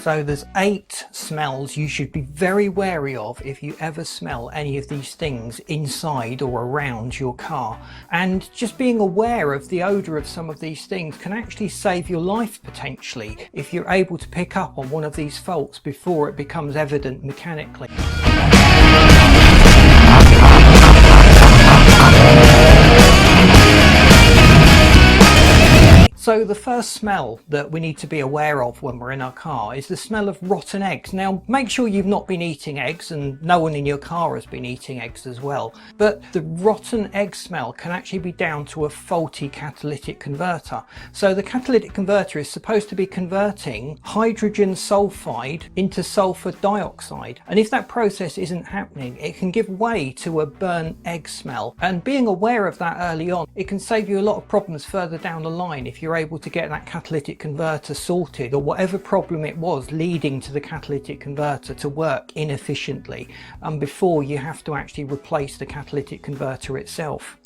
So there's 8 smells you should be very wary of if you ever smell any of these things inside or around your car. And just being aware of the odour of some of these things can actually save your life potentially if you're able to pick up on one of these faults before it becomes evident mechanically. So the first smell that we need to be aware of when we're in our car is the smell of rotten eggs. Now make sure you've not been eating eggs, and no one in your car has been eating eggs as well. But the rotten egg smell can actually be down to a faulty catalytic converter. So the catalytic converter is supposed to be converting hydrogen sulfide into sulfur dioxide. And if that process isn't happening, it can give way to a burnt egg smell. And being aware of that early on, it can save you a lot of problems further down the line if you're able to get that catalytic converter sorted, or whatever problem it was leading to the catalytic converter to work inefficiently, before you have to actually replace the catalytic converter itself.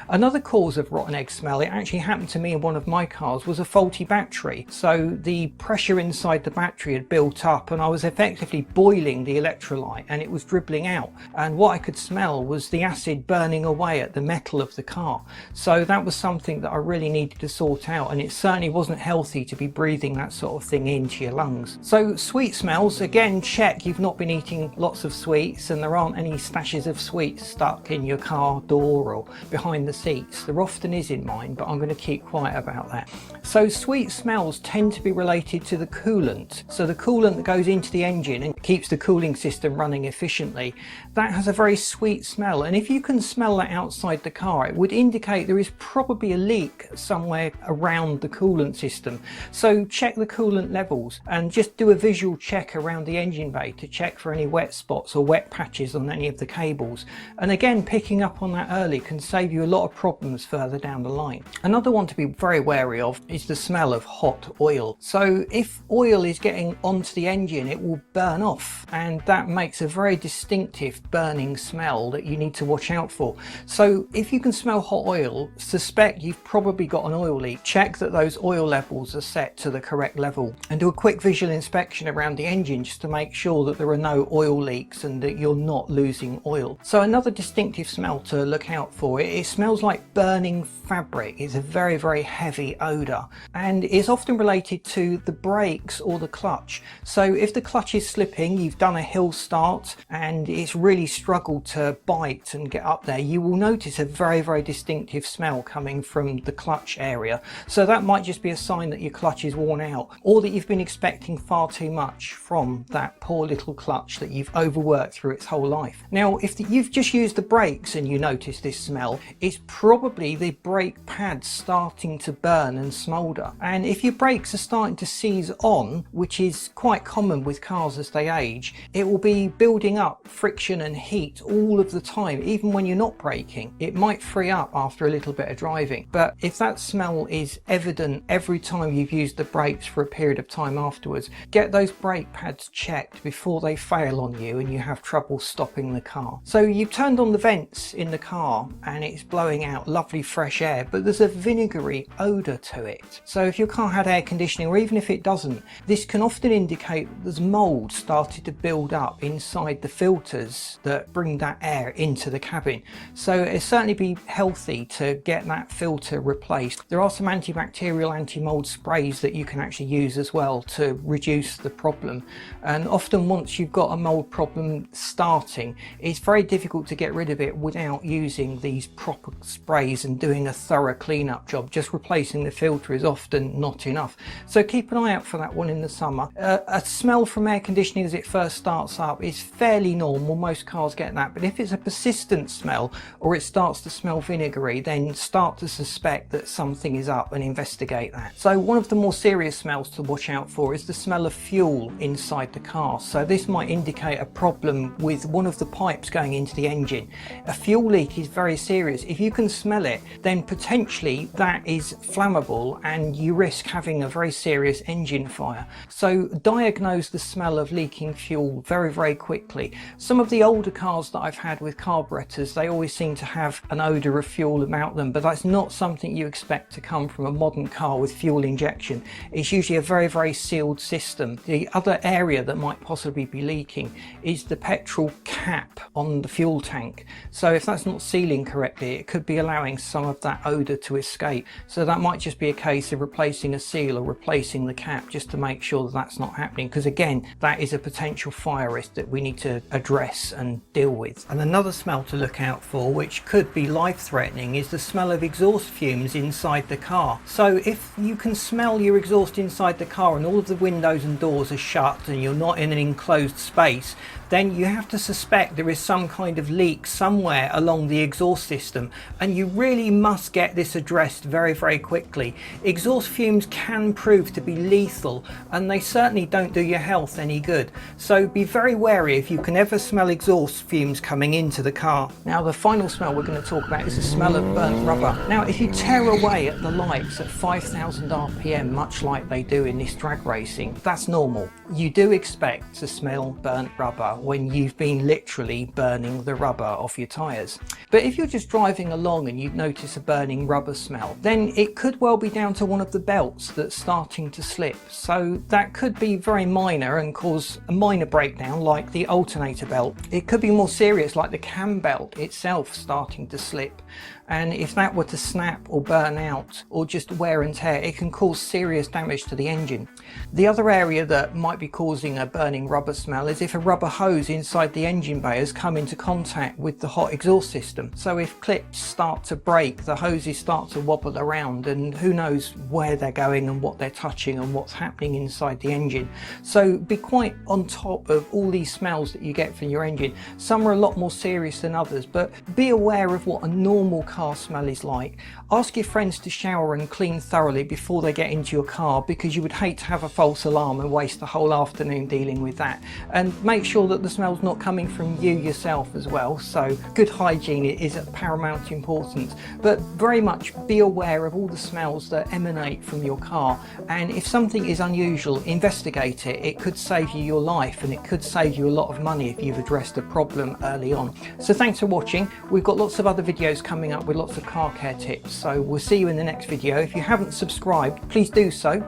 Another cause of rotten egg smell, it actually happened to me in one of my cars, was a faulty battery. So the pressure inside the battery had built up and I was effectively boiling the electrolyte and it was dribbling out. And what I could smell was the acid burning away at the metal of the car. So that was something that I really needed to sort out, and it certainly wasn't healthy to be breathing that sort of thing into your lungs. So sweet smells, again, check you've not been eating lots of sweets and there aren't any stashes of sweets stuck in your car door or behind the seats. There often is in mine, but I'm going to keep quiet about that. So sweet smells tend to be related to the coolant. So the coolant that goes into the engine and keeps the cooling system running efficiently, that has a very sweet smell. And if you can smell that outside the car, it would indicate there is probably a leak somewhere around the coolant system. So check the coolant levels and just do a visual check around the engine bay to check for any wet spots or wet patches on any of the cables. And again, picking up on that early can save you a lot of problems further down the line. Another one to be very wary of is the smell of hot oil. So if oil is getting onto the engine, it will burn off, and that makes a very distinctive burning smell that you need to watch out for. So if you can smell hot oil, suspect you've probably got an oil leak. Check that those oil levels are set to the correct level and do a quick visual inspection around the engine just to make sure that there are no oil leaks and that you're not losing oil. So another distinctive smell to look out for, it smells like burning fabric. It's a very, very heavy odour, and it's often related to the brakes or the clutch. So if the clutch is slipping, you've done a hill start and it's really struggled to bite and get up there, you will notice a very, very distinctive smell coming from the clutch area. So that might just be a sign that your clutch is worn out, or that you've been expecting far too much from that poor little clutch that you've overworked through its whole life. Now, if you've just used the brakes and you notice this smell, it's probably the brake pads starting to burn and smoulder. And if your brakes are starting to seize on, which is quite common with cars as they age, it will be building up friction and heat all of the time, even when you're not braking. It might free up after a little bit of driving, but if that smell is evident every time you've used the brakes for a period of time afterwards, get those brake pads checked before they fail on you and you have trouble stopping the car. So you've turned on the vents in the car and it's blowing out lovely fresh air, but there's a vinegary odour to it. So if your car had air conditioning, or even if it doesn't, this can often indicate that there's mould started to build up inside the filters that bring that air into the cabin. So it'd certainly be healthy to get that filter replaced. There are some antibacterial, anti-mould sprays that you can actually use as well to reduce the problem. And often once you've got a mould problem starting, it's very difficult to get rid of it without using these proper sprays and doing a thorough cleanup job. Just replacing the filter is often not enough. So keep an eye out for that one in the summer. A smell from air conditioning as it first starts up is fairly normal. Most cars get that. But if it's a persistent smell, or it starts to smell vinegary, then start to suspect that something is up and investigate that. So one of the more serious smells to watch out for is the smell of fuel inside the car. So this might indicate a problem with one of the pipes going into the engine. A fuel leak is very serious. If you can smell it, then potentially that is flammable fuel and you risk having a very serious engine fire. So diagnose the smell of leaking fuel very, very quickly. Some of the older cars that I've had with carburetors, they always seem to have an odour of fuel about them, but that's not something you expect to come from a modern car with fuel injection. It's usually a very, very sealed system. The other area that might possibly be leaking is the petrol cap on the fuel tank. So if that's not sealing correctly, it could be allowing some of that odour to escape. So that might just be a case of replacing a seal or replacing the cap just to make sure that that's not happening, because again, that is a potential fire risk that we need to address and deal with. And another smell to look out for, which could be life-threatening, is the smell of exhaust fumes inside the car. So if you can smell your exhaust inside the car and all of the windows and doors are shut and you're not in an enclosed space, then you have to suspect there is some kind of leak somewhere along the exhaust system, and you really must get this addressed very, very quickly. Exhaust fumes can prove to be lethal, and they certainly don't do your health any good. So be very wary if you can ever smell exhaust fumes coming into the car. Now, the final smell we're going to talk about is the smell of burnt rubber. Now, if you tear away at the lights at 5,000 RPM, much like they do in this drag racing, that's normal. You do expect to smell burnt rubber when you've been literally burning the rubber off your tyres. But if you're just driving along and you notice a burning rubber smell, then it could well be down to one of the belts that's starting to slip. So that could be very minor and cause a minor breakdown, like the alternator belt. It could be more serious, like the cam belt itself starting to slip. And if that were to snap or burn out or just wear and tear, it can cause serious damage to the engine. The other area that might be causing a burning rubber smell is if a rubber hose inside the engine bay has come into contact with the hot exhaust system. So if clips start to break, the hoses start to wobble around, and who knows where they're going and what they're touching and what's happening inside the engine. So be quite on top of all these smells that you get from your engine. Some are a lot more serious than others, but be aware of what a normal car smell is like. Ask your friends to shower and clean thoroughly before they get into your car, because you would hate to have a false alarm and waste the whole afternoon dealing with that. And make sure that the smell's not coming from you yourself as well. So good hygiene is of paramount importance, but very much be aware of all the smells that emanate from your car. And if something is unusual, investigate it. It could save you your life, and it could save you a lot of money if you've addressed the problem early on. So thanks for watching. We've got lots of other videos coming up with lots of car care tips, so we'll see you in the next video. If you haven't subscribed, please do so.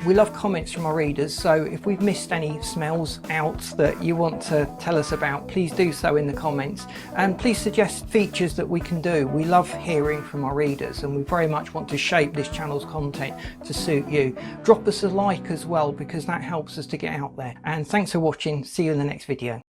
We love comments from our readers, so if we've missed any smells out that you want to tell us about, please do so in the comments, and please suggest features that we can do. We love hearing from our readers, and we very much want to shape this channel's content to suit you. Drop us a like as well, because that helps us to get out there. And thanks for watching. See you in the next video.